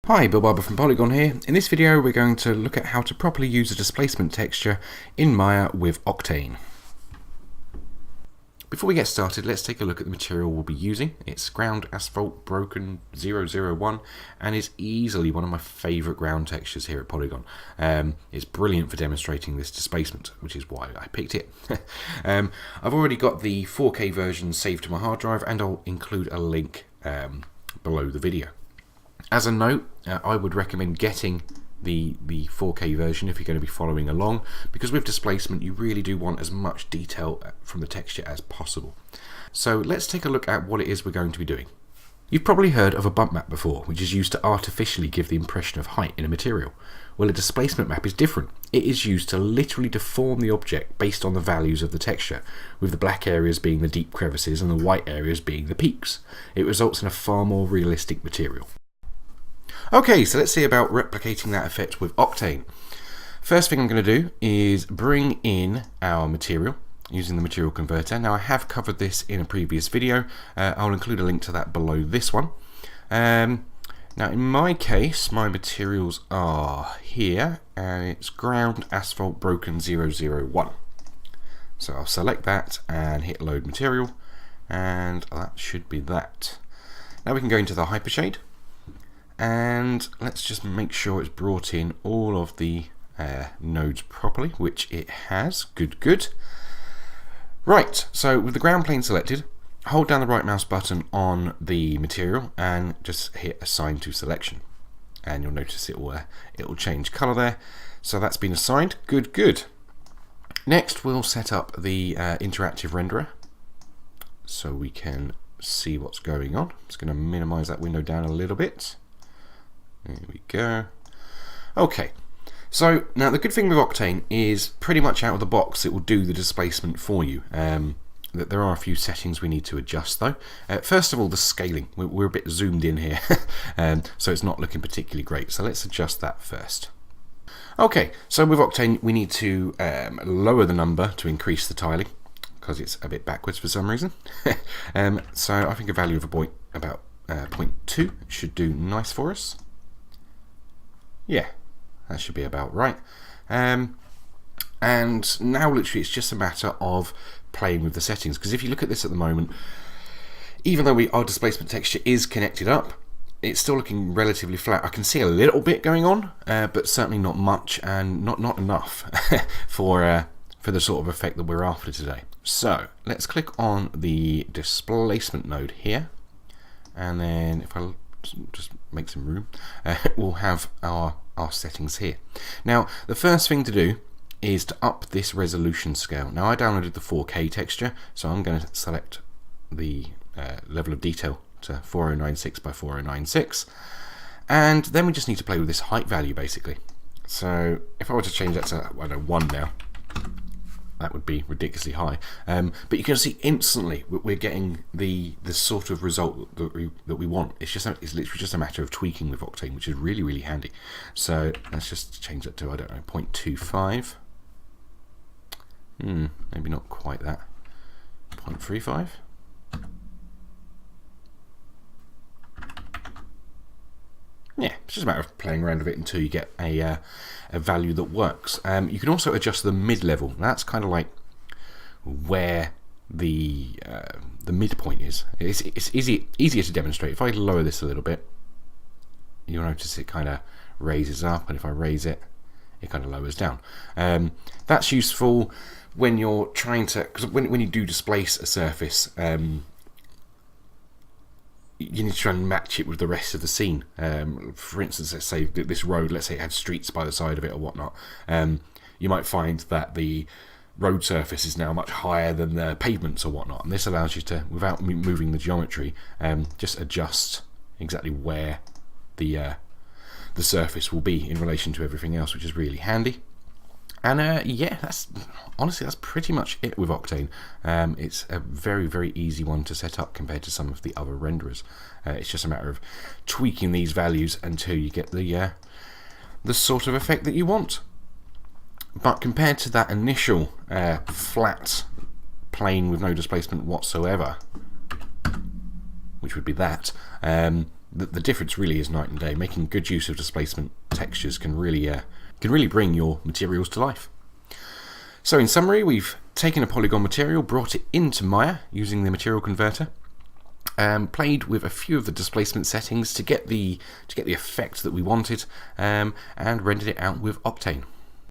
Hi, Bill Barber from Poliigon here. In this video we're going to look at how to properly use a displacement texture in Maya with Octane. Before we get started, let's take a look at the material we'll be using. It's ground asphalt broken 001 and is easily one of my favourite ground textures here at Poliigon. It's brilliant for demonstrating this displacement, which is why I picked it. I've already got the 4K version saved to my hard drive and I'll include a link below the video. As a note, I would recommend getting the 4K version if you're going to be following along, because with displacement you really do want as much detail from the texture as possible. So let's take a look at what it is we're going to be doing. You've probably heard of a bump map before, which is used to artificially give the impression of height in a material. Well, a displacement map is different. It is used to literally deform the object based on the values of the texture, with the black areas being the deep crevices and the white areas being the peaks. It results in a far more realistic material. Okay, so let's see about replicating that effect with Octane. First thing I'm going to do is bring in our material using the material converter. Now I have covered this in a previous video. I'll include a link to that below this one. Now in my case, my materials are here, and it's ground asphalt broken 001. So I'll select that and hit load material, and that should be that. Now we can go into the hypershade. And let's just make sure it's brought in all of the nodes properly, which it has. Good. Right, so with the ground plane selected, hold down the right mouse button on the material and just hit assign to selection. And you'll notice it will change colour there. So that's been assigned. Good. Next we'll set up the interactive renderer so we can see what's going on. I'm just going to minimise that window down a little bit. There we go. Okay, so now the good thing with Octane is pretty much out of the box it will do the displacement for you. There are a few settings we need to adjust though. First of all, the scaling. We're a bit zoomed in here, so it's not looking particularly great. So let's adjust that first. Okay, so with Octane we need to lower the number to increase the tiling, because it's a bit backwards for some reason. So I think a value of about 0.2 should do nice for us. Yeah, that should be about right. And now literally it's just a matter of playing with the settings, because if you look at this at the moment, even though our displacement texture is connected up, it's still looking relatively flat. I can see a little bit going on, but certainly not much, and not enough for the sort of effect that we're after today. So let's click on the displacement node here, and then if I just make some room, we'll have our settings here. Now the first thing to do is to up this resolution scale. Now I downloaded the 4K texture, so I'm going to select the level of detail to 4096 by 4096, and then we just need to play with this height value basically. So if I were to change that to, I don't know, 1 now, that would be ridiculously high, but you can see instantly we're getting the sort of result that we want. It's literally just a matter of tweaking with Octane, which is really handy. So let's just change that to, I don't know, 0.25. Maybe not quite that. 0.35. Yeah, it's just a matter of playing around with it until you get a value that works. You can also adjust the mid-level. That's kind of like where the midpoint is. It's easier to demonstrate. If I lower this a little bit, you'll notice it kind of raises up, and if I raise it, it kind of lowers down. That's useful when you're trying to, because when you do displace a surface, you need to try and match it with the rest of the scene. For instance, let's say this road, let's say it had streets by the side of it or whatnot. You might find that the road surface is now much higher than the pavements or whatnot, and this allows you to, without moving the geometry, just adjust exactly where the surface will be in relation to everything else, which is really handy. And yeah, that's pretty much it with Octane. It's a very easy one to set up compared to some of the other renderers. It's just a matter of tweaking these values until you get the sort of effect that you want. But compared to that initial flat plane with no displacement whatsoever, which would be that, the difference really is night and day. Making good use of displacement textures can really bring your materials to life. So in summary, we've taken a polygon material, brought it into Maya using the material converter, played with a few of the displacement settings to get the effect that we wanted, and rendered it out with Octane.